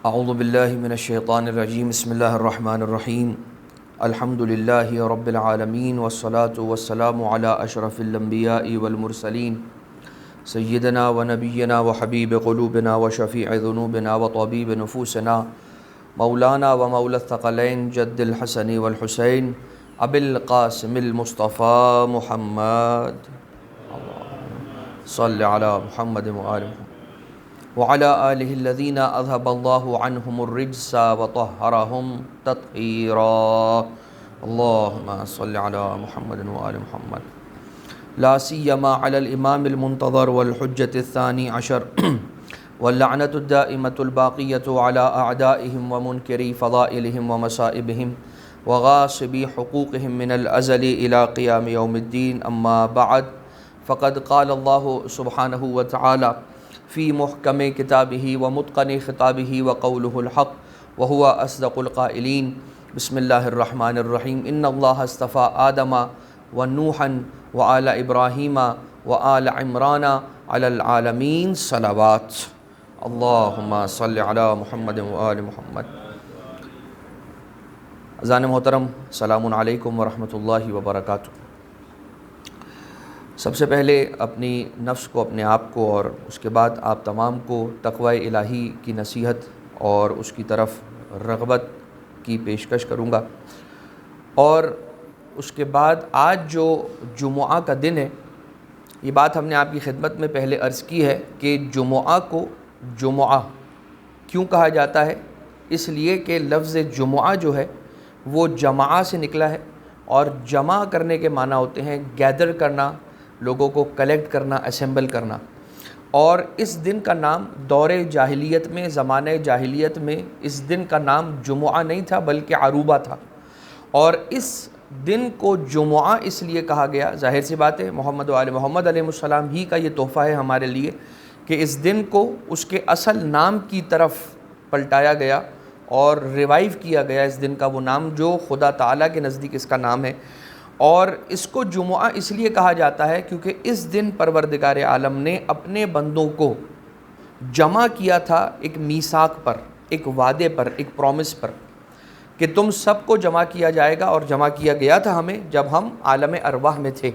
اعوذ باللہ من الشیطان الرجیم بسم اللہ الرحمن الرحیم الحمد للہ رب العالمین والصلاة والسلام علی اشرف الانبیاء والمرسلین سیدنا و نبینا و حبیب قلوبنا و شفیع ذنوبنا و طبیب نفوسنا مولانا و مولا الثقلین جد الحسن والحسین ابی القاسم المصطفى محمد صلی علی محمد و آل محمد وعلى آلہ الذین اذهب اللہ عنہم الرجس وطہرہم تطہیرا اللہم صلی علی محمد وآل محمد لا سیما علی الامام المنتظر والحجة الثانی عشر واللعنة الدائمة الباقية على أعدائهم ومنكري فضائلهم ومصائبهم وغاصبي حقوقهم من الأزل إلى قيام يوم الدين أما بعد فقد قال الله سبحانه وتعالى فی محکم کتابہ و متقن خطابہ وقولہ الحق وہو اصدق القائلین بسم اللہ الرحمن الرحیم ان اللہ اصطفیٰ آدم ونوحا وآل ابراہیم وآل عمران علی العالمین صلوات اللہم صلی علی محمد وآل محمد۔ اذان محترم، السلام علیکم ورحمۃ اللہ وبرکاتہ۔ سب سے پہلے اپنی نفس کو، اپنے آپ کو اور اس کے بعد آپ تمام کو تقوی الہی کی نصیحت اور اس کی طرف رغبت کی پیشکش کروں گا۔ اور اس کے بعد آج جو جمعہ کا دن ہے، یہ بات ہم نے آپ کی خدمت میں پہلے عرض کی ہے کہ جمعہ کو جمعہ کیوں کہا جاتا ہے؟ اس لیے کہ لفظ جمعہ جو ہے وہ جماع سے نکلا ہے، اور جمع کرنے کے معنی ہوتے ہیں گیدر کرنا، لوگوں کو کلیکٹ کرنا، اسمبل کرنا۔ اور اس دن کا نام دور جاہلیت میں، زمانہ جاہلیت میں اس دن کا نام جمعہ نہیں تھا بلکہ عروبہ تھا۔ اور اس دن کو جمعہ اس لیے کہا گیا، ظاہر سی بات ہے محمد و آل محمد علیہ السلام ہی کا یہ تحفہ ہے ہمارے لیے کہ اس دن کو اس کے اصل نام کی طرف پلٹایا گیا اور ریوائیو کیا گیا اس دن کا وہ نام جو خدا تعالیٰ کے نزدیک اس کا نام ہے۔ اور اس کو جمعہ اس لیے کہا جاتا ہے کیونکہ اس دن پروردگار عالم نے اپنے بندوں کو جمع کیا تھا ایک میثاق پر، ایک وعدے پر، ایک پرومس پر کہ تم سب کو جمع کیا جائے گا، اور جمع کیا گیا تھا ہمیں جب ہم عالم ارواح میں تھے،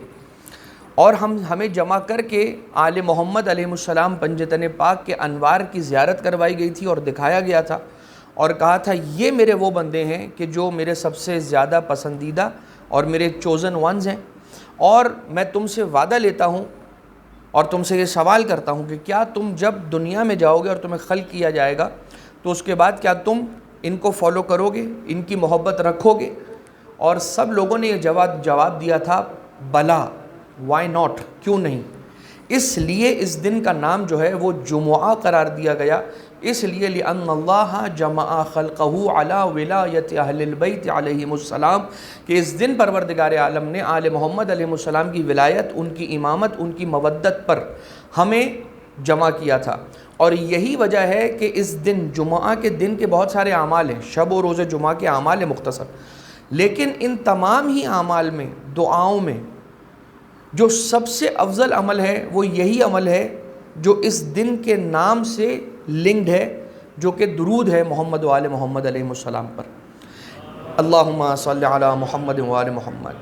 اور ہمیں جمع کر کے آل محمد علیہ السلام پنجتن پاک کے انوار کی زیارت کروائی گئی تھی اور دکھایا گیا تھا، اور کہا تھا یہ میرے وہ بندے ہیں کہ جو میرے سب سے زیادہ پسندیدہ اور میرے چوزن ونز ہیں۔ اور میں تم سے وعدہ لیتا ہوں اور تم سے یہ سوال کرتا ہوں کہ کیا تم جب دنیا میں جاؤ گے اور تمہیں خلق کیا جائے گا تو اس کے بعد کیا تم ان کو فالو کرو گے، ان کی محبت رکھو گے؟ اور سب لوگوں نے یہ جواب دیا تھا بلا، وائی ناٹ، کیوں نہیں۔ اس لیے اس دن کا نام جو ہے وہ جمعہ قرار دیا گیا، اس لیے لأن اللہ جمع خلقہ علی ولایت اہل البیت علیہم السلام، کہ اس دن پروردگار عالم نے آل محمد علیہ السلام کی ولایت، ان کی امامت، ان کی مودت پر ہمیں جمع کیا تھا۔ اور یہی وجہ ہے کہ اس دن جمعہ کے دن کے بہت سارے اعمال ہیں، شب و روز جمعہ کے اعمال ہیں مختصر، لیکن ان تمام ہی اعمال میں، دعاؤں میں جو سب سے افضل عمل ہے وہ یہی عمل ہے جو اس دن کے نام سے لنکڈ ہے، جو کہ درود ہے محمد و آل محمد علیہ السلام پر، اللہم صلی علی محمد و آل محمد۔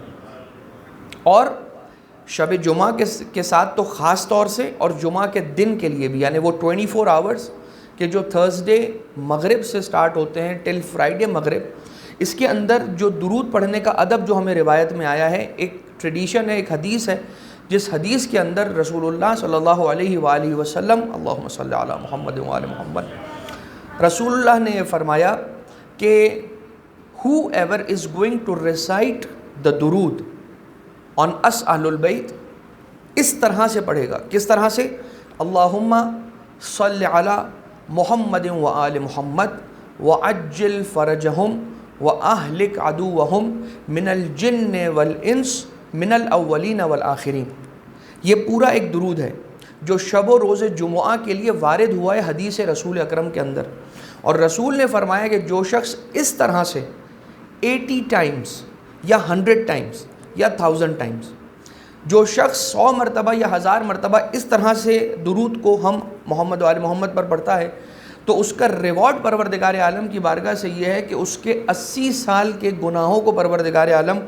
اور شب جمعہ کے ساتھ تو خاص طور سے، اور جمعہ کے دن کے لیے بھی، یعنی وہ 24 آورز کہ جو تھرسڈے مغرب سے سٹارٹ ہوتے ہیں ٹل فرائیڈے مغرب، اس کے اندر جو درود پڑھنے کا ادب جو ہمیں روایت میں آیا ہے، ایک ٹریڈیشن ہے، ایک حدیث ہے، جس حدیث کے اندر رسول اللہ صلی اللہ علیہ وآلہ وسلم، اللہم صلی علی محمد و آل محمد، رسول اللہ نے یہ فرمایا کہ whoever is going to recite the درود on us اہل البیت، اس طرح سے پڑھے گا۔ کس طرح سے؟ اللہم صلی علی محمد و آل محمد وعجل فرجہم واہلک عدوہم من الجن والانس من الاولین والآخرین۔ یہ پورا ایک درود ہے جو شب و روز جمعہ کے لیے وارد ہوا ہے حدیث رسول اکرم کے اندر، اور رسول نے فرمایا کہ جو شخص اس طرح سے 80 ٹائمز یا 100 ٹائمز یا 1000 ٹائمز، جو شخص 100 مرتبہ یا 1000 مرتبہ اس طرح سے درود کو ہم محمد و آل محمد پر پڑھتا ہے تو اس کا ریوارڈ پروردگار عالم کی بارگاہ سے یہ ہے کہ اس کے 80 سال کے گناہوں کو پروردگار عالم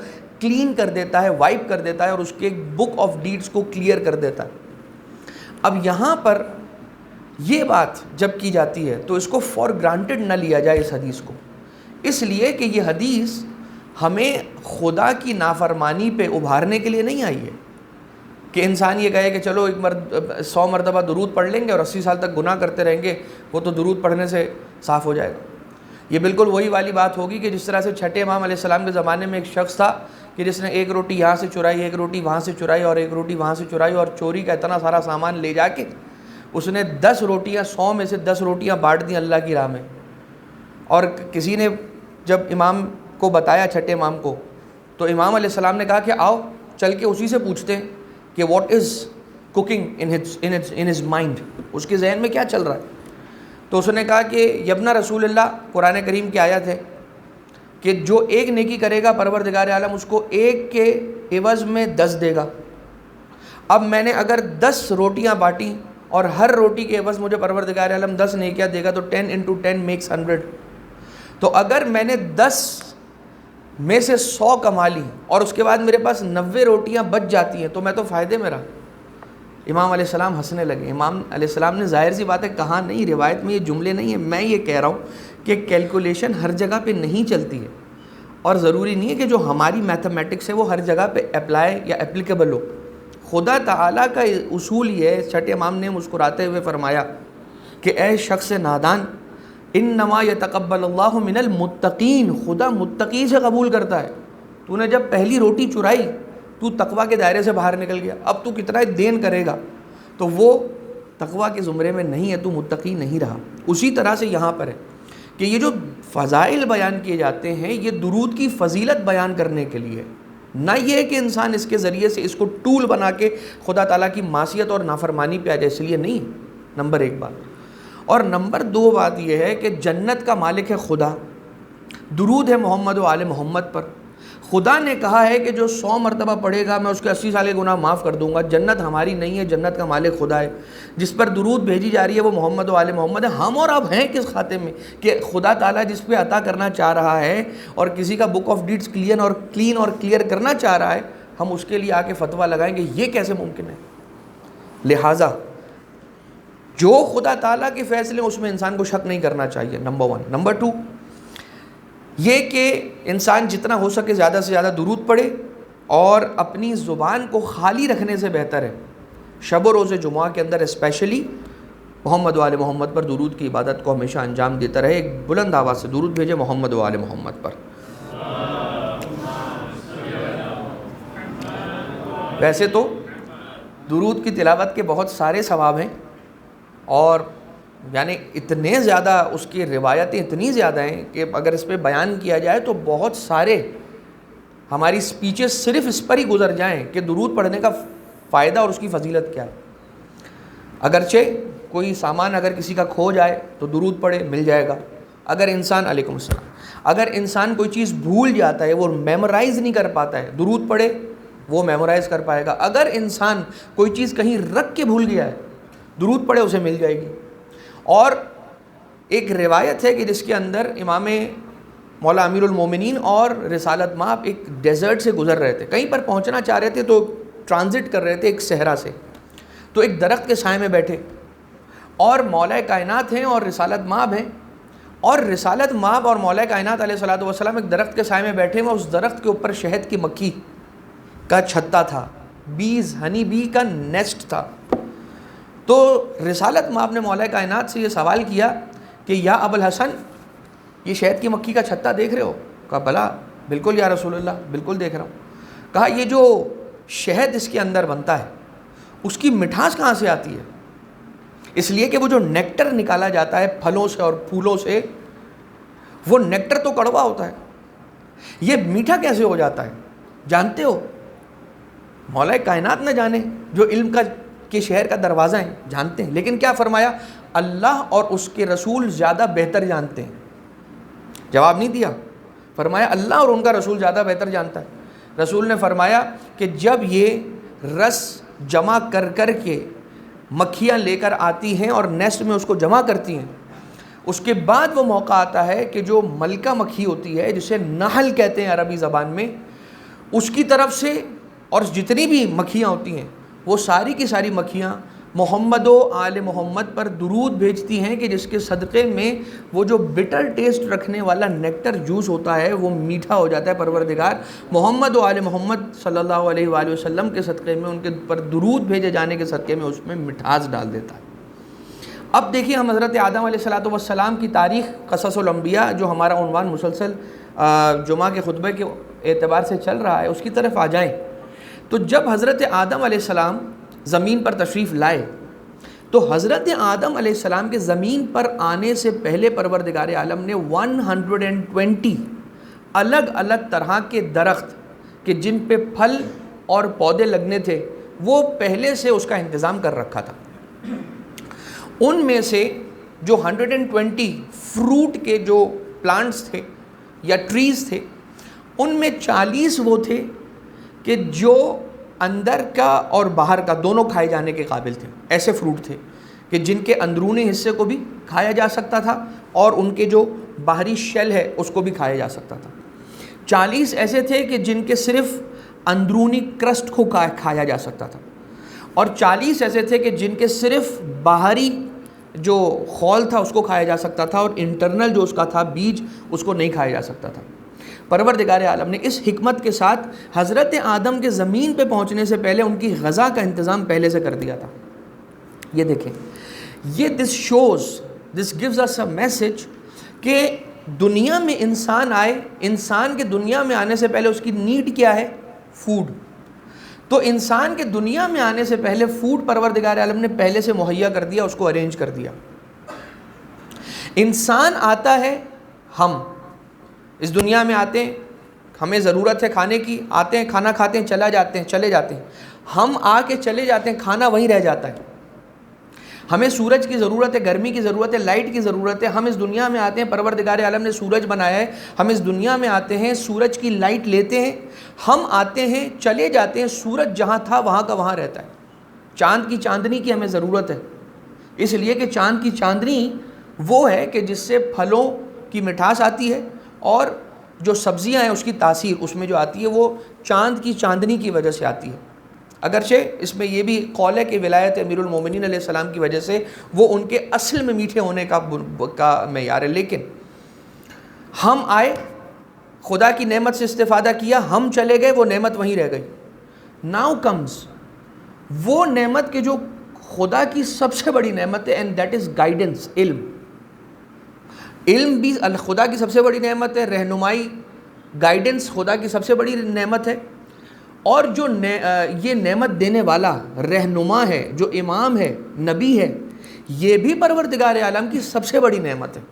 کلین کر دیتا ہے، وائپ کر دیتا ہے، اور اس کے بک آف ڈیڈز کو کلیئر کر دیتا ہے۔ اب یہاں پر یہ بات جب کی جاتی ہے تو اس کو فار گرانٹڈ نہ لیا جائے اس حدیث کو، اس لیے کہ یہ حدیث ہمیں خدا کی نافرمانی پہ ابھارنے کے لیے نہیں آئی ہے کہ انسان یہ کہے کہ چلو 100 مرتبہ درود پڑھ لیں گے اور 80 سال تک گناہ کرتے رہیں گے، وہ تو درود پڑھنے سے صاف ہو جائے گا۔ یہ بالکل وہی والی بات ہوگی کہ جس طرح سے چھٹے امام علیہ السلام کے زمانے میں ایک شخص تھا کہ جس نے ایک روٹی یہاں سے چرائی، ایک روٹی وہاں سے چرائی اور ایک روٹی وہاں سے چرائی، اور چوری کا اتنا سارا سامان لے جا کے اس نے 10 روٹیاں 100 میں سے 10 روٹیاں بانٹ دیں اللہ کی راہ میں۔ اور کسی نے جب امام کو بتایا، چھٹے امام کو، تو امام علیہ السلام نے کہا کہ آؤ چل کے اسی سے پوچھتے ہیں کہ what is cooking in his mind, اس کے ذہن میں کیا چل رہا ہے۔ تو اس نے کہا کہ یبنا رسول اللہ، قرآن کریم کی آیت ہے کہ جو ایک نیکی کرے گا پروردگار عالم اس کو ایک کے عوض میں 10 دے گا۔ اب میں نے اگر 10 روٹیاں بانٹی اور ہر روٹی کے عوض مجھے پروردگار عالم 10 نیکیاں دے گا تو 10 × 10 میکس 100۔ تو اگر میں نے 10 میں سے 100 کما لی اور اس کے بعد میرے پاس 90 روٹیاں بچ جاتی ہیں تو میں تو فائدے میں رہا۔ امام علیہ السلام ہنسنے لگے۔ امام علیہ السلام نے ظاہر سی بات ہے کہا نہیں، روایت میں یہ جملے نہیں ہیں، میں یہ کہہ رہا ہوں کہ کیلکولیشن ہر جگہ پہ نہیں چلتی ہے، اور ضروری نہیں ہے کہ جو ہماری میتھمیٹکس ہے وہ ہر جگہ پہ اپلائی یا اپلیکیبل ہو۔ خدا تعالیٰ کا اصول یہ ہے۔ چھٹے امام نے مسکراتے ہوئے فرمایا کہ اے شخص نادان، انما یتقبل اللہ من المتقین، خدا متقی سے قبول کرتا ہے۔ تو نے جب پہلی روٹی چرائی تو تقویٰ کے دائرے سے باہر نکل گیا، اب تو کتنا دین کرے گا تو وہ تقویٰ کے زمرے میں نہیں ہے، تو متقی نہیں رہا۔ اسی طرح سے یہاں پر ہے کہ یہ جو فضائل بیان کیے جاتے ہیں یہ درود کی فضیلت بیان کرنے کے لیے، نہ یہ کہ انسان اس کے ذریعے سے اس کو ٹول بنا کے خدا تعالیٰ کی معصیت اور نافرمانی پہ آ جائے، اس لیے نہیں۔ نمبر 1 بات، اور نمبر 2 بات یہ ہے کہ جنت کا مالک ہے خدا، درود ہے محمد و آل محمد پر۔ خدا نے کہا ہے کہ جو 100 مرتبہ پڑھے گا میں اس کے 80 سال کے گناہ معاف کر دوں گا۔ جنت ہماری نہیں ہے، جنت کا مالک خدا ہے، جس پر درود بھیجی جا رہی ہے وہ محمد و آل محمد ہے۔ ہم اور اب ہیں کس کھاتے میں کہ خدا تعالیٰ جس پہ عطا کرنا چاہ رہا ہے اور کسی کا بک آف ڈیڈز کلین اور کلیئر کرنا چاہ رہا ہے، ہم اس کے لیے آ کے فتویٰ لگائیں گے، یہ کیسے ممکن ہے؟ لہٰذا جو خدا تعالیٰ کے فیصلے اس میں انسان کو شک نہیں کرنا چاہیے، نمبر 1۔ نمبر 2 یہ کہ انسان جتنا ہو سکے زیادہ سے زیادہ درود پڑھے، اور اپنی زبان کو خالی رکھنے سے بہتر ہے شب و روز جمعہ کے اندر اسپیشلی محمد و آل محمد پر درود کی عبادت کو ہمیشہ انجام دیتا رہے۔ ایک بلند آواز سے درود بھیجے محمد و آل محمد پر۔ ویسے تو درود کی تلاوت کے بہت سارے ثواب ہیں، اور یعنی اتنے زیادہ اس کی روایتیں اتنی زیادہ ہیں کہ اگر اس پہ بیان کیا جائے تو بہت سارے ہماری سپیچز صرف اس پر ہی گزر جائیں کہ درود پڑھنے کا فائدہ اور اس کی فضیلت کیا ہے۔ اگرچہ کوئی سامان اگر کسی کا کھو جائے تو درود پڑھے، مل جائے گا۔ اگر انسان علیکم السلام اگر انسان کوئی چیز بھول جاتا ہے، وہ میمورائز نہیں کر پاتا ہے، درود پڑھے وہ میمورائز کر پائے گا۔ اگر انسان کوئی چیز کہیں رکھ کے بھول گیا ہے، درود پڑھے اسے مل جائے گی۔ اور ایک روایت ہے کہ جس کے اندر امام مولا امیر المومنین اور رسالت مآب ایک ڈیزرٹ سے گزر رہے تھے، کہیں پر پہنچنا چاہ رہے تھے، تو ٹرانزٹ کر رہے تھے ایک صحرا سے، تو ایک درخت کے سائے میں بیٹھے، اور مولا کائنات ہیں اور رسالت مآب ہیں، اور رسالت مآب اور مولا کائنات علیہ الصلوۃ والسلام ایک درخت کے سائے میں بیٹھے ہیں، اس درخت کے اوپر شہد کی مکھی کا چھتا تھا، بیز ہنی بی کا نیسٹ تھا۔ تو رسالت مآب نے مولا کائنات سے یہ سوال کیا کہ یا ابوالحسن، یہ شہد کی مکھی کا چھتا دیکھ رہے ہو؟ کہا بلا، بالکل یا رسول اللہ، بالکل دیکھ رہا ہوں۔ کہا یہ جو شہد اس کے اندر بنتا ہے اس کی مٹھاس کہاں سے آتی ہے؟ اس لیے کہ وہ جو نیکٹر نکالا جاتا ہے پھلوں سے اور پھولوں سے، وہ نیکٹر تو کڑوا ہوتا ہے، یہ میٹھا کیسے ہو جاتا ہے جانتے ہو؟ مولا کائنات نہ جانے، جو علم کے شہر کا دروازہ ہیں، جانتے ہیں، لیکن کیا فرمایا؟ اللہ اور اس کے رسول زیادہ بہتر جانتے ہیں۔ جواب نہیں دیا، فرمایا اللہ اور ان کا رسول زیادہ بہتر جانتا ہے۔ رسول نے فرمایا کہ جب یہ رس جمع کر کر کے مکھیاں لے کر آتی ہیں اور نیسٹ میں اس کو جمع کرتی ہیں، اس کے بعد وہ موقع آتا ہے کہ جو ملکہ مکھی ہوتی ہے جسے نحل کہتے ہیں عربی زبان میں، اس کی طرف سے اور جتنی بھی مکھیاں ہوتی ہیں وہ ساری کی ساری مکھیاں محمد و آل محمد پر درود بھیجتی ہیں کہ جس کے صدقے میں وہ جو بٹر ٹیسٹ رکھنے والا نیکٹر جوس ہوتا ہے وہ میٹھا ہو جاتا ہے۔ پروردگار محمد و آل محمد صلی اللہ علیہ وآلہ وسلم کے صدقے میں، ان کے پر درود بھیجے جانے کے صدقے میں اس میں مٹھاس ڈال دیتا ہے۔ اب دیکھیے ہم حضرت آدم علیہ السلام کی تاریخ قصص الانبیاء جو ہمارا عنوان مسلسل جمعہ کے خطبے کے اعتبار سے چل رہا ہے اس کی طرف آ جائیں تو جب حضرت آدم علیہ السلام زمین پر تشریف لائے تو حضرت آدم علیہ السلام کے زمین پر آنے سے پہلے پروردگار عالم نے 120 الگ الگ طرح کے درخت کہ جن پہ پھل اور پودے لگنے تھے وہ پہلے سے اس کا انتظام کر رکھا تھا۔ ان میں سے جو 120 فروٹ کے جو پلانٹس تھے یا ٹریز تھے ان میں 40 وہ تھے کہ جو اندر کا اور باہر کا دونوں کھائے جانے کے قابل تھے۔ ایسے فروٹ تھے کہ جن کے اندرونی حصے کو بھی کھایا جا سکتا تھا اور ان کے جو باہری شیل ہے اس کو بھی کھایا جا سکتا تھا۔ 40 ایسے تھے کہ جن کے صرف اندرونی کرسٹ کو کھایا جا سکتا تھا، اور 40 ایسے تھے کہ جن کے صرف باہری جو خول تھا اس کو کھایا جا سکتا تھا اور انٹرنل جو اس کا تھا بیج اس کو نہیں کھایا جا سکتا تھا۔ پروردگار عالم نے اس حکمت کے ساتھ حضرت آدم کے زمین پہ پہنچنے سے پہلے ان کی غذا کا انتظام پہلے سے کر دیا تھا۔ یہ دیکھیں، یہ this gives us a message کہ دنیا میں انسان آئے، انسان کے دنیا میں آنے سے پہلے اس کی نیڈ کیا ہے؟ فوڈ۔ تو انسان کے دنیا میں آنے سے پہلے فوڈ پروردگار عالم نے پہلے سے مہیا کر دیا، اس کو ارینج کر دیا۔ انسان آتا ہے، ہم اس دنیا میں آتے ہیں، ہمیں ضرورت ہے کھانے کی، آتے ہیں کھانا کھاتے ہیں چلے جاتے ہیں، ہم آ کے چلے جاتے ہیں، کھانا وہیں رہ جاتا ہے۔ ہمیں سورج کی ضرورت ہے، گرمی کی ضرورت ہے، لائٹ کی ضرورت ہے، ہم اس دنیا میں آتے ہیں، پروردگار عالم نے سورج بنایا ہے، ہم اس دنیا میں آتے ہیں، سورج کی لائٹ لیتے ہیں، ہم آتے ہیں چلے جاتے ہیں، سورج جہاں تھا وہاں کا وہاں رہتا ہے۔ چاند کی چاندنی کی ہمیں ضرورت ہے، اس لیے کہ چاند کی چاندنی وہ ہے کہ جس سے پھلوں کی مٹھاس آتی ہے اور جو سبزیاں ہیں اس کی تاثیر اس میں جو آتی ہے وہ چاند کی چاندنی کی وجہ سے آتی ہے۔ اگرچہ اس میں یہ بھی قول ہے کہ ولایت امیر المومنین علیہ السلام کی وجہ سے وہ ان کے اصل میں میٹھے ہونے کا معیار ہے، لیکن ہم آئے، خدا کی نعمت سے استفادہ کیا، ہم چلے گئے، وہ نعمت وہیں رہ گئی۔ ناؤ کمز وہ نعمت کہ جو خدا کی سب سے بڑی نعمت ہے، اینڈ دیٹ از گائیڈنس، علم بھی خدا کی سب سے بڑی نعمت ہے، رہنمائی گائیڈنس خدا کی سب سے بڑی نعمت ہے، اور جو یہ نعمت دینے والا رہنما ہے، جو امام ہے، نبی ہے، یہ بھی پروردگار عالم کی سب سے بڑی نعمت ہے۔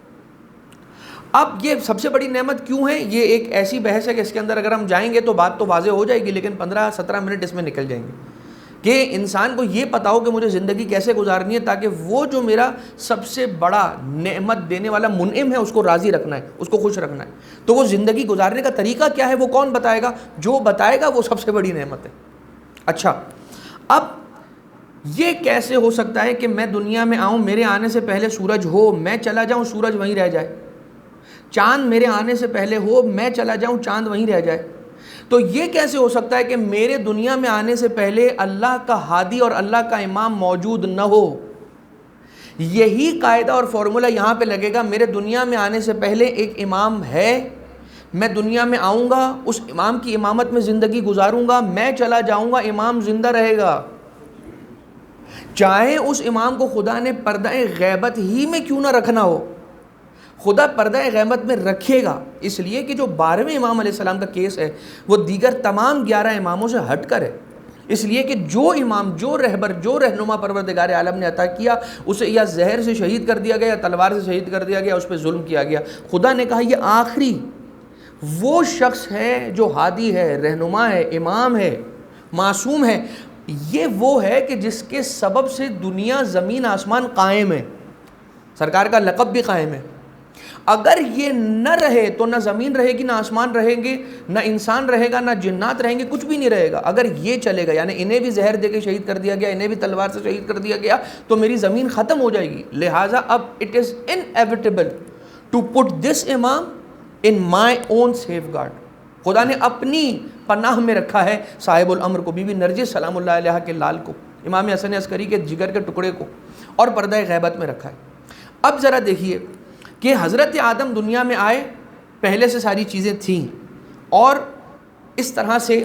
اب یہ سب سے بڑی نعمت کیوں ہے؟ یہ ایک ایسی بحث ہے کہ اس کے اندر اگر ہم جائیں گے تو بات تو واضح ہو جائے گی، لیکن 15-17 منٹ اس میں نکل جائیں گے کہ انسان کو یہ پتا ہو کہ مجھے زندگی کیسے گزارنی ہے تاکہ وہ جو میرا سب سے بڑا نعمت دینے والا منعم ہے اس کو راضی رکھنا ہے، اس کو خوش رکھنا ہے۔ تو وہ زندگی گزارنے کا طریقہ کیا ہے وہ کون بتائے گا؟ جو بتائے گا وہ سب سے بڑی نعمت ہے۔ اچھا، اب یہ کیسے ہو سکتا ہے کہ میں دنیا میں آؤں، میرے آنے سے پہلے سورج ہو، میں چلا جاؤں، سورج وہیں رہ جائے؟ چاند میرے آنے سے پہلے ہو، میں چلا جاؤں، چاند وہیں رہ جائے؟ تو یہ کیسے ہو سکتا ہے کہ میرے دنیا میں آنے سے پہلے اللہ کا ہادی اور اللہ کا امام موجود نہ ہو؟ یہی قاعدہ اور فارمولہ یہاں پہ لگے گا۔ میرے دنیا میں آنے سے پہلے ایک امام ہے، میں دنیا میں آؤں گا، اس امام کی امامت میں زندگی گزاروں گا، میں چلا جاؤں گا، امام زندہ رہے گا، چاہے اس امام کو خدا نے پردہ غیبت ہی میں کیوں نہ رکھنا ہو، خدا پردہ غیبت میں رکھے گا، اس لیے کہ جو 12ویں امام علیہ السلام کا کیس ہے وہ دیگر تمام 11 اماموں سے ہٹ کر ہے، اس لیے کہ جو امام، جو رہبر، جو رہنما پروردگار عالم نے عطا کیا اسے یا زہر سے شہید کر دیا گیا یا تلوار سے شہید کر دیا گیا، اس پہ ظلم کیا گیا۔ خدا نے کہا یہ آخری وہ شخص ہے جو ہادی ہے، رہنما ہے، امام ہے، معصوم ہے، یہ وہ ہے کہ جس کے سبب سے دنیا، زمین، آسمان قائم ہے، سرکار کا لقب بھی قائم ہے۔ اگر یہ نہ رہے تو نہ زمین رہے گی، نہ آسمان رہیں گے، نہ انسان رہے گا، نہ جنات رہیں گے، کچھ بھی نہیں رہے گا. اگر یہ چلے گا، یعنی انہیں بھی زہر دے کے شہید کر دیا گیا، انہیں بھی تلوار سے شہید کر دیا گیا، تو میری زمین ختم ہو جائے گی. لہٰذا اب it is inevitable to put this امام in my own safe guard. خدا نے اپنی پناہ میں رکھا ہے صاحب الامر کو، بی بی نرجس سلام اللہ علیہ کے لال کو، امام حسن عسکری کے جگر کے ٹکڑے کو، اور پردہ غیبت میں رکھا ہے. اب ذرا دیکھیے کہ حضرت آدم دنیا میں آئے، پہلے سے ساری چیزیں تھیں، اور اس طرح سے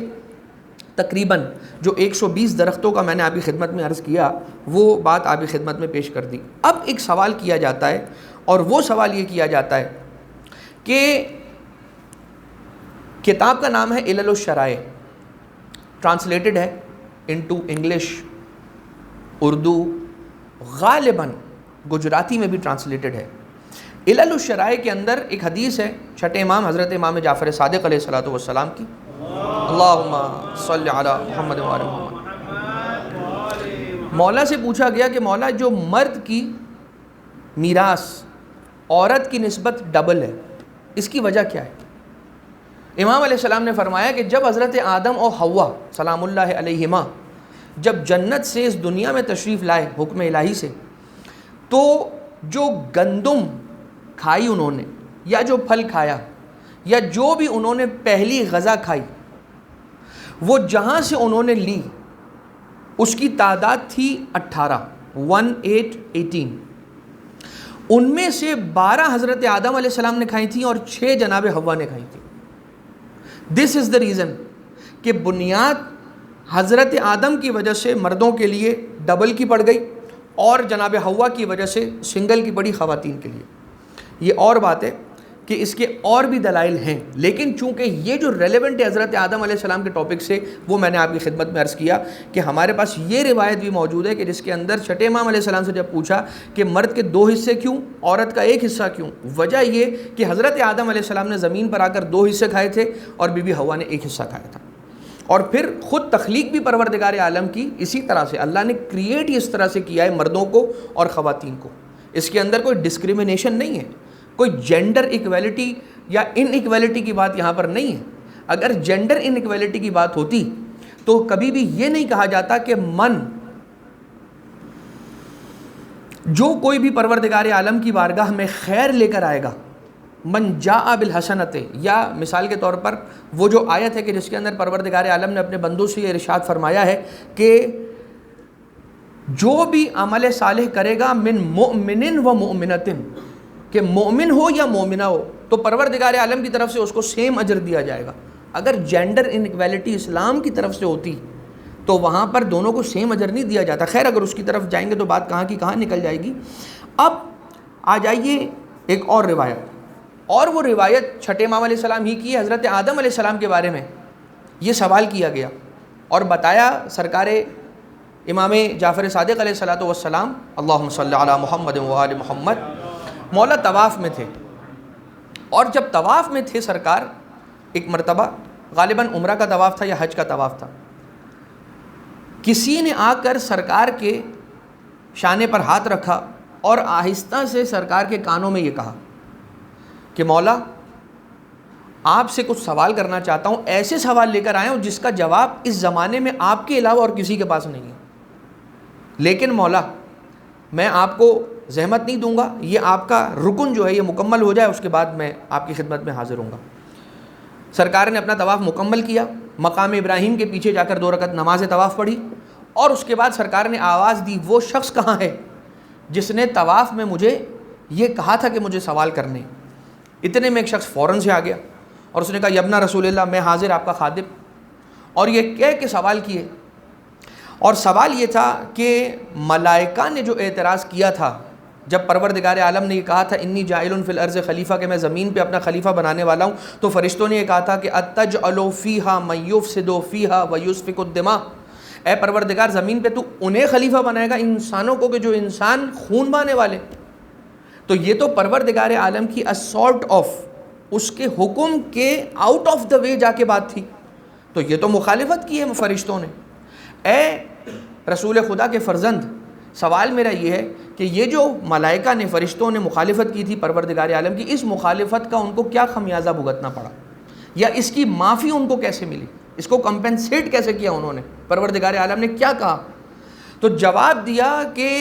تقریباً جو 120 درختوں کا میں نے آپ کی خدمت میں عرض کیا، وہ بات آپ کی خدمت میں پیش کر دی. اب ایک سوال کیا جاتا ہے، اور وہ سوال یہ کیا جاتا ہے کہ کتاب کا نام ہے علل الشرائع، ٹرانسلیٹڈ ہے انٹو انگلش، اردو، غالباً گجراتی میں بھی ٹرانسلیٹڈ ہے. علل الشرائع کے اندر ایک حدیث ہے چھٹے امام حضرت امام جعفر صادق علیہ الصلوۃ والسلام کی، اللہم صلی علی محمد وعلی محمد. مولا سے پوچھا گیا کہ مولا جو مرد کی میراث عورت کی نسبت ڈبل ہے، اس کی وجہ کیا ہے؟ امام علیہ السلام نے فرمایا کہ جب حضرت آدم اور حوا سلام اللہ علیہما جب جنت سے اس دنیا میں تشریف لائے حکم الہی سے، تو جو گندم کھائی انہوں نے، یا جو پھل کھایا، یا جو بھی انہوں نے پہلی غذا کھائی، وہ جہاں سے انہوں نے لی اس کی تعداد تھی 18. ان میں سے 12 حضرت آدم علیہ السلام نے کھائی تھیں اور 6 جناب حوا نے کھائی تھیں. دس از دا ریزن کہ بنیاد حضرت آدم کی وجہ سے مردوں کے لیے ڈبل کی پڑ گئی، اور جناب حوا کی وجہ سے سنگل کی پڑی خواتین کے لیے. یہ اور بات ہے کہ اس کے اور بھی دلائل ہیں، لیکن چونکہ یہ جو ریلیونٹ ہے حضرت آدم علیہ السلام کے ٹاپک سے، وہ میں نے آپ کی خدمت میں عرض کیا کہ ہمارے پاس یہ روایت بھی موجود ہے کہ جس کے اندر چھٹے امام علیہ السلام سے جب پوچھا کہ مرد کے 2 حصے کیوں، عورت کا 1 حصہ کیوں، وجہ یہ کہ حضرت آدم علیہ السلام نے زمین پر آ کر 2 حصے کھائے تھے اور بی بی حوا نے 1 حصہ کھایا تھا. اور پھر خود تخلیق بھی پروردگار عالم کی اسی طرح سے، اللہ نے کریٹ ہی اس طرح سے کیا ہے مردوں کو اور خواتین کو. اس کے اندر کوئی ڈسکریمنیشن نہیں ہے، کوئی جینڈر ایکویلٹی یا ان ایکویلٹی کی بات یہاں پر نہیں ہے. اگر جینڈر ان ایکویلٹی کی بات ہوتی تو کبھی بھی یہ نہیں کہا جاتا کہ جو کوئی بھی پروردگار عالم کی بارگاہ میں خیر لے کر آئے گا، من جاء بالحسنۃ، یا مثال کے طور پر وہ جو آیت ہے کہ جس کے اندر پروردگار عالم نے اپنے بندوں سے یہ ارشاد فرمایا ہے کہ جو بھی عمل صالح کرے گا من مؤمن و مؤمنۃ، کہ مومن ہو یا مومنہ ہو تو پروردگار عالم کی طرف سے اس کو سیم اجر دیا جائے گا. اگر جینڈر انیکویلٹی اسلام کی طرف سے ہوتی تو وہاں پر دونوں کو سیم اجر نہیں دیا جاتا. خیر اگر اس کی طرف جائیں گے تو بات کہاں کی کہاں نکل جائے گی. اب آ جائیے ایک اور روایت، اور وہ روایت چھٹے امام علیہ السلام ہی کی ہے. حضرت آدم علیہ السلام کے بارے میں یہ سوال کیا گیا اور بتایا سرکار امام جعفر صادق علیہ الصلوۃ والسلام، اللہم صلی علی محمد وآل محمد، مولا طواف میں تھے. اور جب طواف میں تھے سرکار، ایک مرتبہ غالباً عمرہ کا طواف تھا یا حج کا طواف تھا، کسی نے آ کر سرکار کے شانے پر ہاتھ رکھا اور آہستہ سے سرکار کے کانوں میں یہ کہا کہ مولا آپ سے کچھ سوال کرنا چاہتا ہوں، ایسے سوال لے کر آیا ہوں جس کا جواب اس زمانے میں آپ کے علاوہ اور کسی کے پاس نہیں ہے، لیکن مولا میں آپ کو زحمت نہیں دوں گا، یہ آپ کا رکن جو ہے یہ مکمل ہو جائے، اس کے بعد میں آپ کی خدمت میں حاضر ہوں گا. سرکار نے اپنا طواف مکمل کیا، مقام ابراہیم کے پیچھے جا کر 2 رکعت نماز طواف پڑھی، اور اس کے بعد سرکار نے آواز دی، وہ شخص کہاں ہے جس نے طواف میں مجھے یہ کہا تھا کہ مجھے سوال کرنے. اتنے میں ایک شخص فوراً سے آ گیا اور اس نے کہا یبنا رسول اللہ، میں حاضر آپ کا خادم. اور یہ کہہ کے سوال کیے، اور سوال یہ تھا کہ ملائکہ نے جو اعتراض کیا تھا جب پروردگار عالم نے یہ کہا تھا انی جاعل فی الارض خلیفہ، کہ میں زمین پہ اپنا خلیفہ بنانے والا ہوں، تو فرشتوں نے یہ کہا تھا کہ اتجعل فیہا من یفسد فیہا ویسفک الدماء، اے پروردگار زمین پہ تو انہیں خلیفہ بنائے گا انسانوں کو کہ جو انسان خون بہانے والے. تو یہ تو پروردگار عالم کی اسارٹ آف اس کے حکم کے آؤٹ آف دا وے جا کے بات تھی، تو یہ تو مخالفت کی ہے فرشتوں نے. اے رسول خدا کے فرزند، سوال میرا یہ ہے کہ کہ یہ جو ملائکہ نے، فرشتوں نے مخالفت کی تھی پروردگار عالم کی، اس مخالفت کا ان کو کیا خمیازہ بھگتنا پڑا، یا اس کی معافی ان کو کیسے ملی، اس کو کمپنسیٹ کیسے کیا انہوں نے، پروردگار عالم نے کیا کہا؟ تو جواب دیا کہ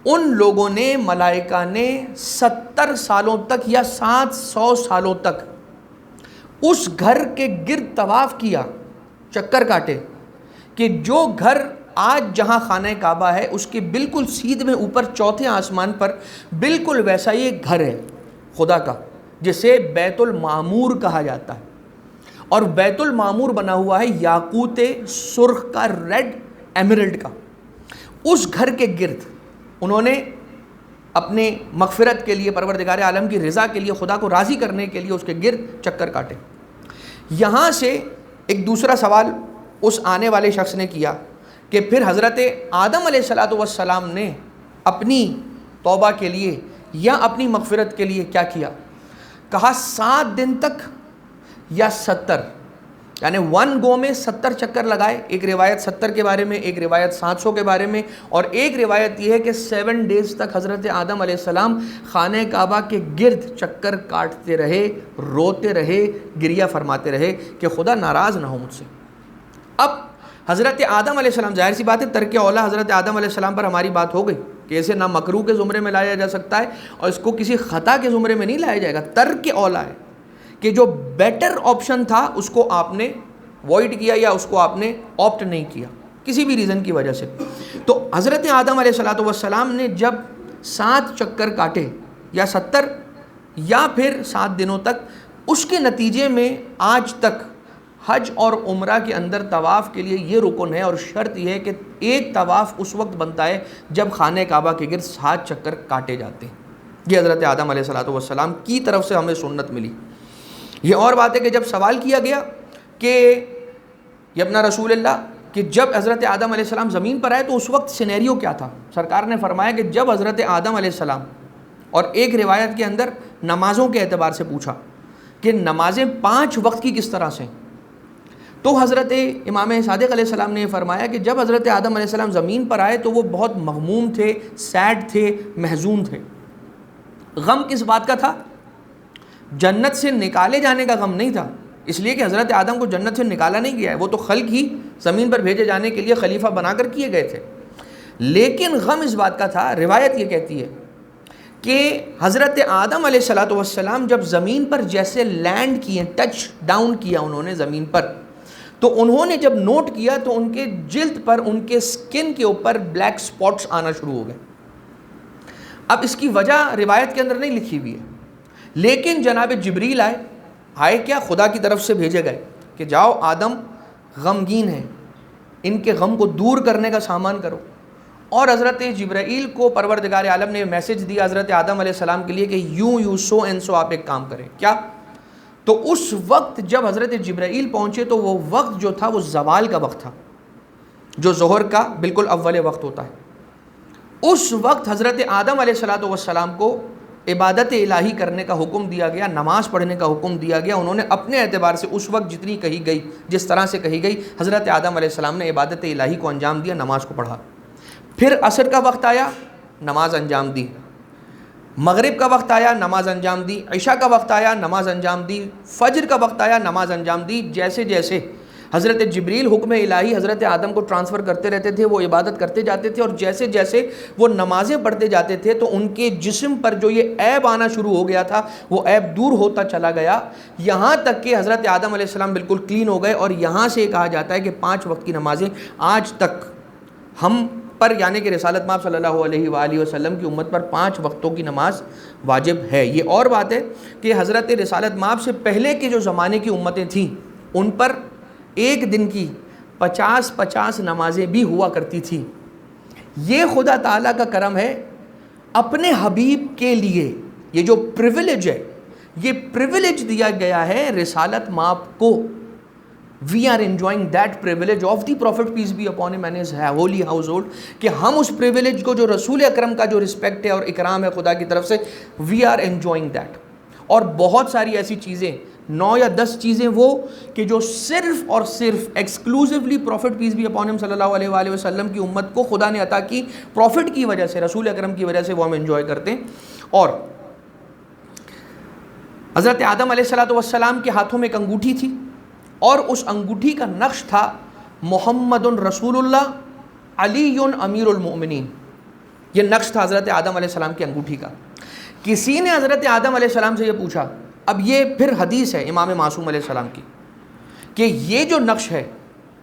ان لوگوں نے، ملائکہ نے 70 سالوں تک یا 700 سالوں تک اس گھر کے گرد طواف کیا، چکر کاٹے، کہ جو گھر آج جہاں خانہ کعبہ ہے اس کے بالکل سیدھ میں اوپر چوتھے آسمان پر بالکل ویسا یہ گھر ہے خدا کا، جسے بیت المعمور کہا جاتا ہے، اور بیت المعمور بنا ہوا ہے یاقوت سرخ کا، ریڈ ایمرلڈ کا۔ اس گھر کے گرد انہوں نے اپنے مغفرت کے لیے، پروردگار عالم کی رضا کے لیے، خدا کو راضی کرنے کے لیے اس کے گرد چکر کاٹے۔ یہاں سے ایک دوسرا سوال اس آنے والے شخص نے کیا کہ پھر حضرت آدم علیہ السلام نے اپنی توبہ کے لیے یا اپنی مغفرت کے لیے کیا کیا؟ کہا 7 دن تک یا 70، یعنی 1 گو میں 70 چکر لگائے۔ ایک روایت 70 کے بارے میں، ایک روایت 700 کے بارے میں، اور ایک روایت یہ ہے کہ 7 ڈیز تک حضرت آدم علیہ السلام خانہ کعبہ کے گرد چکر کاٹتے رہے، روتے رہے، گریہ فرماتے رہے کہ خدا ناراض نہ ہو مجھ سے۔ اب حضرت آدم علیہ السلام، ظاہر سی بات ہے ترک اولا حضرت آدم علیہ السلام پر ہماری بات ہو گئی کہ اسے نہ مکروہ کے زمرے میں لایا جا سکتا ہے اور اس کو کسی خطا کے زمرے میں نہیں لایا جائے گا۔ ترک اولا ہے کہ جو بیٹر آپشن تھا اس کو آپ نے وائڈ کیا یا اس کو آپ نے آپٹ نہیں کیا کسی بھی ریزن کی وجہ سے۔ تو حضرت آدم علیہ السلام نے جب 7 چکر کاٹے یا 70 یا پھر 7 دنوں تک، اس کے نتیجے میں آج تک حج اور عمرہ کے اندر طواف کے لیے یہ رکن ہے اور شرط یہ ہے کہ ایک طواف اس وقت بنتا ہے جب خانہ کعبہ کے گرد 7 چکر کاٹے جاتے ہیں۔ یہ حضرت آدم علیہ السلام کی طرف سے ہمیں سنت ملی۔ یہ اور بات ہے کہ جب سوال کیا گیا کہ ابن رسول اللہ کہ جب حضرت آدم علیہ السلام زمین پر آئے تو اس وقت سینیریو کیا تھا، سرکار نے فرمایا کہ جب حضرت آدم علیہ السلام، اور ایک روایت کے اندر نمازوں کے اعتبار سے پوچھا کہ نمازیں 5 وقت کی کس طرح سے، تو حضرت امام صادق علیہ السلام نے فرمایا کہ جب حضرت آدم علیہ السلام زمین پر آئے تو وہ بہت مغموم تھے، سیڈ تھے، محزون تھے۔ غم کس بات کا تھا؟ جنت سے نکالے جانے کا غم نہیں تھا، اس لیے کہ حضرت آدم کو جنت سے نکالا نہیں گیا ہے، وہ تو خلق ہی زمین پر بھیجے جانے کے لیے خلیفہ بنا کر کیے گئے تھے۔ لیکن غم اس بات کا تھا، روایت یہ کہتی ہے کہ حضرت آدم علیہ السلام جب زمین پر جیسے لینڈ کیے، ٹچ ڈاؤن کیا انہوں نے زمین پر، تو انہوں نے جب نوٹ کیا تو ان کے جلد پر، ان کے سکن کے اوپر بلیک سپاٹس آنا شروع ہو گئے۔ اب اس کی وجہ روایت کے اندر نہیں لکھی ہوئی ہے، لیکن جناب جبریل آئے کیا؟ خدا کی طرف سے بھیجے گئے کہ جاؤ آدم غمگین ہیں، ان کے غم کو دور کرنے کا سامان کرو۔ اور حضرت جبرائیل کو پروردگار عالم نے میسج دیا حضرت آدم علیہ السلام کے لیے کہ یوں سو اینڈ سو آپ ایک کام کریں۔ کیا؟ تو اس وقت جب حضرت جبرائیل پہنچے تو وہ وقت جو تھا وہ زوال کا وقت تھا، جو ظہر کا بالکل اول وقت ہوتا ہے۔ اس وقت حضرت آدم علیہ السلام کو عبادت الہی کرنے کا حکم دیا گیا، نماز پڑھنے کا حکم دیا گیا۔ انہوں نے اپنے اعتبار سے اس وقت جتنی کہی گئی، جس طرح سے کہی گئی، حضرت آدم علیہ السلام نے عبادت الہی کو انجام دیا، نماز کو پڑھا۔ پھر عصر کا وقت آیا، نماز انجام دی۔ مغرب کا وقت آیا، نماز انجام دی۔ عشاء کا وقت آیا، نماز انجام دی۔ فجر کا وقت آیا، نماز انجام دی۔ جیسے جیسے حضرت جبریل حکم الہی حضرت آدم کو ٹرانسفر کرتے رہتے تھے، وہ عبادت کرتے جاتے تھے، اور جیسے جیسے وہ نمازیں پڑھتے جاتے تھے تو ان کے جسم پر جو یہ عیب آنا شروع ہو گیا تھا وہ عیب دور ہوتا چلا گیا، یہاں تک کہ حضرت آدم علیہ السلام بالکل کلین ہو گئے۔ اور یہاں سے کہا جاتا ہے کہ 5 وقت کی نمازیں آج تک ہم پر، یعنی کہ رسالت مآب صلی اللہ علیہ وآلہ وسلم کی امت پر 5 وقتوں کی نماز واجب ہے۔ یہ اور بات ہے کہ حضرت رسالت مآب سے پہلے کے جو زمانے کی امتیں تھیں ان پر ایک دن کی 50 نمازیں بھی ہوا کرتی تھیں۔ یہ خدا تعالیٰ کا کرم ہے، اپنے حبیب کے لیے یہ جو پریویلیج ہے، یہ پریویلیج دیا گیا ہے رسالت مآب کو۔ We are enjoying that privilege of the Prophet peace be upon him and his holy household، کہ ہم اس پریویلیج کو، جو رسول اکرم کا جو رسپیکٹ ہے اور اکرام ہے خدا کی طرف سے، we are enjoying that۔ اور بہت ساری ایسی چیزیں 9 یا 10 چیزیں وہ کہ جو صرف اور صرف exclusively prophet peace be upon ہم صلی اللہ علیہ وآلہ وسلم کی امت کو خدا نے عطا کی، پروفٹ کی وجہ سے، رسول اکرم کی وجہ سے وہ ہم انجوائے کرتے ہیں. اور حضرت آدم علیہ السلام کے ہاتھوں میں ایک انگوٹھی تھی، اور اس انگوٹھی کا نقش تھا محمد رسول اللہ علی امیر المؤمنین. یہ نقش تھا حضرت آدم علیہ السلام کی انگوٹھی کا. کسی نے حضرت آدم علیہ السلام سے یہ پوچھا، اب یہ پھر حدیث ہے امام معصوم علیہ السلام کی، کہ یہ جو نقش ہے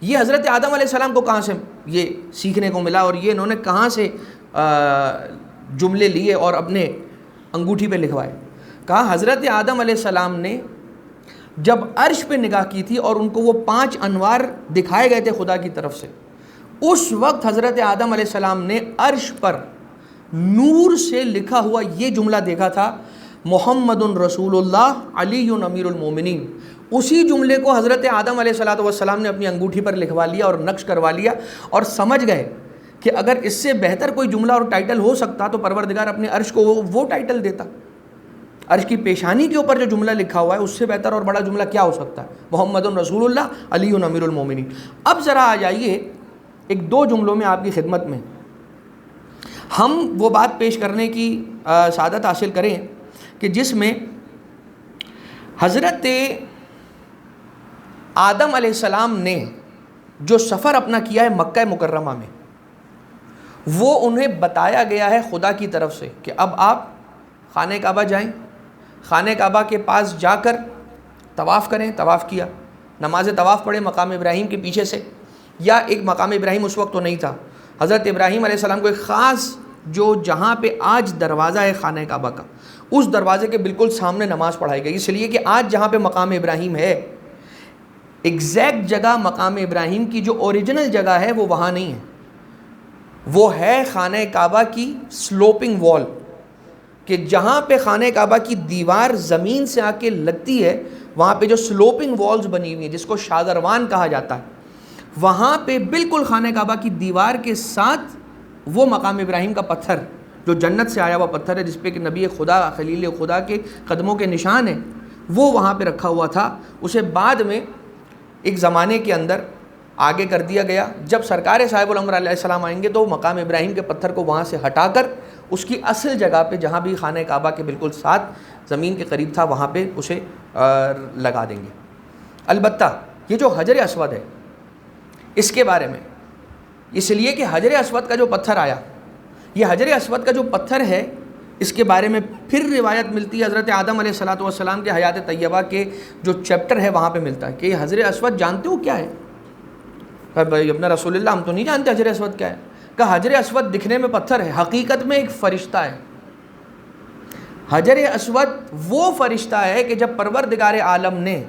یہ حضرت آدم علیہ السلام کو کہاں سے یہ سیکھنے کو ملا، اور یہ انہوں نے کہاں سے جملے لیے اور اپنے انگوٹھی پہ لکھوائے. کہا حضرت آدم علیہ السلام نے جب عرش پہ نگاہ کی تھی اور ان کو وہ 5 انوار دکھائے گئے تھے خدا کی طرف سے، اس وقت حضرت آدم علیہ السلام نے عرش پر نور سے لکھا ہوا یہ جملہ دیکھا تھا، محمد رسول اللہ علی امیر المومنین. اسی جملے کو حضرت آدم علیہ السلام نے اپنی انگوٹھی پر لکھوا لیا اور نقش کروا لیا، اور سمجھ گئے کہ اگر اس سے بہتر کوئی جملہ اور ٹائٹل ہو سکتا تو پروردگار اپنے عرش کو وہ ٹائٹل دیتا. عرش کی پیشانی کے اوپر جو جملہ لکھا ہوا ہے اس سے بہتر اور بڑا جملہ کیا ہو سکتا ہے؟ محمد رسول اللہ علی امیر المومنین. اب ذرا آ جائیے ایک 2 جملوں میں آپ کی خدمت میں ہم وہ بات پیش کرنے کی سعادت حاصل کریں کہ جس میں حضرت آدم علیہ السلام نے جو سفر اپنا کیا ہے مکہ مکرمہ میں، وہ انہیں بتایا گیا ہے خدا کی طرف سے کہ اب آپ خانہ کعبہ جائیں، خانہ کعبہ کے پاس جا کر طواف کریں. طواف کیا، نماز طواف پڑھے مقام ابراہیم کے پیچھے سے، یا ایک مقام ابراہیم اس وقت تو نہیں تھا. حضرت ابراہیم علیہ السلام کو ایک خاص جو جہاں پہ آج دروازہ ہے خانہ کعبہ کا، اس دروازے کے بالکل سامنے نماز پڑھائی گئی، اس لیے کہ آج جہاں پہ مقام ابراہیم ہے ایگزیکٹ جگہ مقام ابراہیم کی جو اوریجنل جگہ ہے وہ وہاں نہیں ہے، وہ ہے خانہ کعبہ کی سلوپنگ وال، کہ جہاں پہ خانہ کعبہ کی دیوار زمین سے آ کے لگتی ہے وہاں پہ جو سلوپنگ والز بنی ہوئی ہیں جس کو شادروان کہا جاتا ہے، وہاں پہ بالکل خانہ کعبہ کی دیوار کے ساتھ وہ مقام ابراہیم کا پتھر جو جنت سے آیا ہوا پتھر ہے، جس پہ کہ نبی خدا خلیل خدا کے قدموں کے نشان ہیں، وہ وہاں پہ رکھا ہوا تھا. اسے بعد میں ایک زمانے کے اندر آگے کر دیا گیا. جب سرکار صاحب الامر علیہ السلام آئیں گے تو مقام ابراہیم کے پتھر کو وہاں سے ہٹا کر اس کی اصل جگہ پہ جہاں بھی خانہ کعبہ کے بالکل ساتھ زمین کے قریب تھا وہاں پہ اسے لگا دیں گے. البتہ یہ جو حجر اسود ہے اس کے بارے میں، اس لیے کہ حجر اسود کا جو پتھر آیا، یہ حجر اسود کا جو پتھر ہے اس کے بارے میں پھر روایت ملتی ہے حضرت آدم علیہ السلام کے حیات طیبہ کے جو چیپٹر ہے وہاں پہ ملتا ہے کہ یہ حجر اسود جانتے ہو کیا ہے؟ بھائی اپنا رسول اللہ ہم تو نہیں جانتے حجر اسود کیا ہے. کہ حجر اسود دکھنے میں پتھر ہے، حقیقت میں ایک فرشتہ ہے. حجر اسود وہ فرشتہ ہے کہ جب پروردگار عالم نے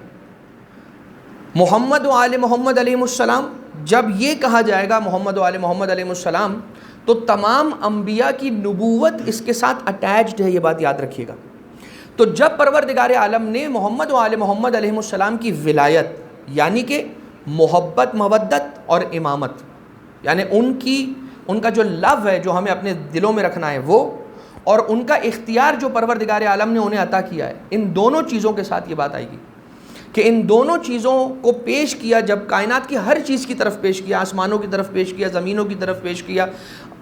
محمد و آل محمد علیہ السلام، جب یہ کہا جائے گا محمد و آل محمد علیہ السلام تو تمام انبیاء کی نبوت اس کے ساتھ اٹیچڈ ہے، یہ بات یاد رکھیے گا. تو جب پروردگار عالم نے محمد و آل محمد علیہ السلام کی ولایت یعنی کہ محبت، مودت اور امامت، یعنی ان کا جو لو ہے جو ہمیں اپنے دلوں میں رکھنا ہے وہ، اور ان کا اختیار جو پروردگار عالم نے انہیں عطا کیا ہے، ان دونوں چیزوں کے ساتھ یہ بات آئے گی کہ ان دونوں چیزوں کو پیش کیا. جب کائنات کی ہر چیز کی طرف پیش کیا، آسمانوں کی طرف پیش کیا، زمینوں کی طرف پیش کیا،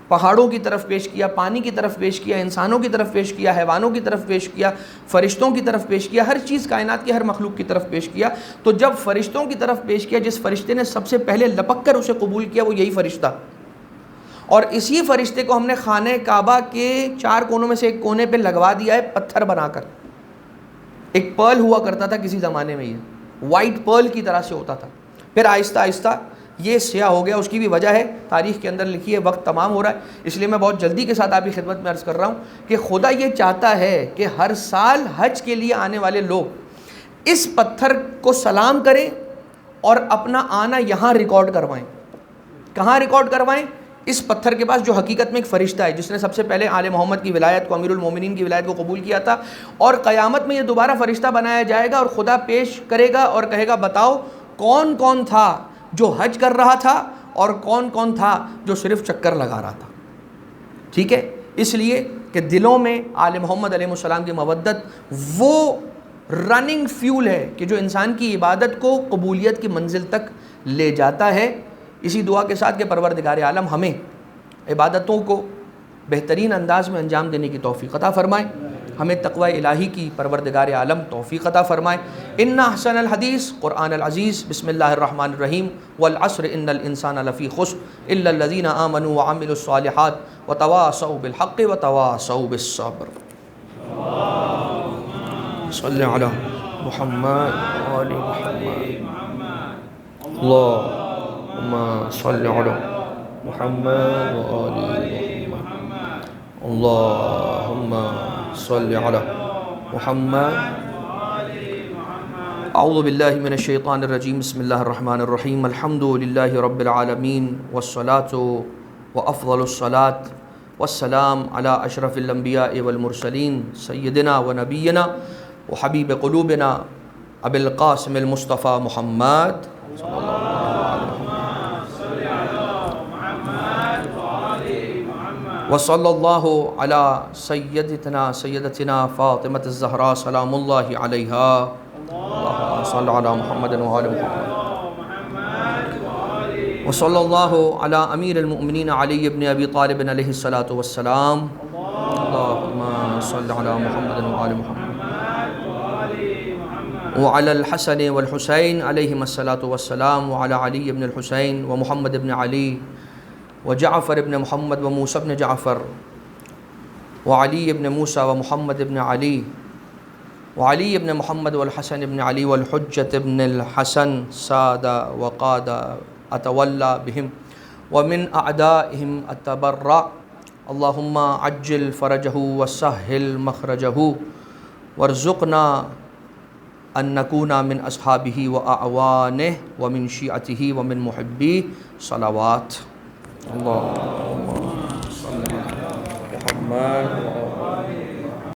پہاڑوں کی طرف پیش کیا، پانی کی طرف پیش کیا، انسانوں کی طرف پیش کیا، حیوانوں کی طرف پیش کیا، فرشتوں کی طرف پیش کیا، ہر چیز کائنات کی ہر مخلوق کی طرف پیش کیا. تو جب فرشتوں کی طرف پیش کیا، جس فرشتے نے سب سے پہلے لپک کر اسے قبول کیا وہ یہی فرشتہ، اور اسی فرشتے کو ہم نے خانہ کعبہ کے 4 کونوں میں سے ایک کونے پہ لگوا دیا ہے پتھر بنا کر. ایک پرل ہوا کرتا تھا کسی زمانے میں، یہ وائٹ پرل کی طرح سے ہوتا تھا، پھر آہستہ آہستہ یہ سیاہ ہو گیا. اس کی بھی وجہ ہے تاریخ کے اندر لکھی ہے، وقت تمام ہو رہا ہے اس لیے میں بہت جلدی کے ساتھ آپ کی خدمت میں عرض کر رہا ہوں کہ خدا یہ چاہتا ہے کہ ہر سال حج کے لیے آنے والے لوگ اس پتھر کو سلام کریں اور اپنا آنا یہاں ریکارڈ کروائیں. کہاں ریکارڈ کروائیں؟ اس پتھر کے پاس جو حقیقت میں ایک فرشتہ ہے جس نے سب سے پہلے آل محمد کی ولایت کو، امیر المومنین کی ولایت کو قبول کیا تھا، اور قیامت میں یہ دوبارہ فرشتہ بنایا جائے گا اور خدا پیش کرے گا اور کہے گا بتاؤ کون کون تھا جو حج کر رہا تھا اور کون کون تھا جو صرف چکر لگا رہا تھا. ٹھیک ہے، اس لیے کہ دلوں میں آل محمد علیہ السلام کی مودت وہ رننگ فیول ہے کہ جو انسان کی عبادت کو قبولیت کی منزل تک لے جاتا ہے۔ اسی دعا کے ساتھ کہ پروردگار عالم ہمیں عبادتوں کو بہترین انداز میں انجام دینے کی توفیق عطا فرمائے، ہمیں تقوی الہی کی پروردگار عالم توفیق عطا فرمائے۔ ان احسن الحدیث قرآن العزیز، بسم اللہ الرحمن الرحیم، والعصر ان الانسان لفی خسر الا الذین آمنوا وعملوا الصالحات وتواصوا بالحق وتواصوا بالصبر۔ صلی علی محمد وآل محمد، اللہم صلی علی محمد وآل محمد، اللہم صلی علی محمد۔ اعوذ باللہ من الشیطان الرجیم، بسم اللہ الرحمن الرحیم، الحمد للہ رب العالمین، والصلاة وافضل الصلاة والسلام علی اشرف الانبیاء والمرسلین، سیدنا و نبینا وحبیب قلوبنا ابی القاسم المصطفیٰ محمد صلی اللہ وصلی اللہ علی سیدتنا فاطمۃ الزہراء سلام اللہ علیہا، اللہم صلی علی محمد وآل محمد، وصلی اللہ علی امیر المؤمنین علی بن ابی طالب علیہ الصلاۃ والسلام، اللہم صلی علی محمد وآل محمد، وعلی الحسن والحسین علیہم الصلاۃ والسلام، وعلی علی بن الحسین ومحمد بن علی وجعفر بن محمد وموسى بن جعفر وعلی بن موسى ومحمد بن علی وعلی بن محمد والحسن بن علی والحجة بن الحسن ساد وقاد اتولى بهم ومن اعدائهم اتبرأ، اللہم عجل فرجہ وسہل مخرجہ وارزقنا ان نکون من اصحابہ واعوانہ ومن شیعتہ ومن محبی، صلوات۔ اللہم صلی علی محمد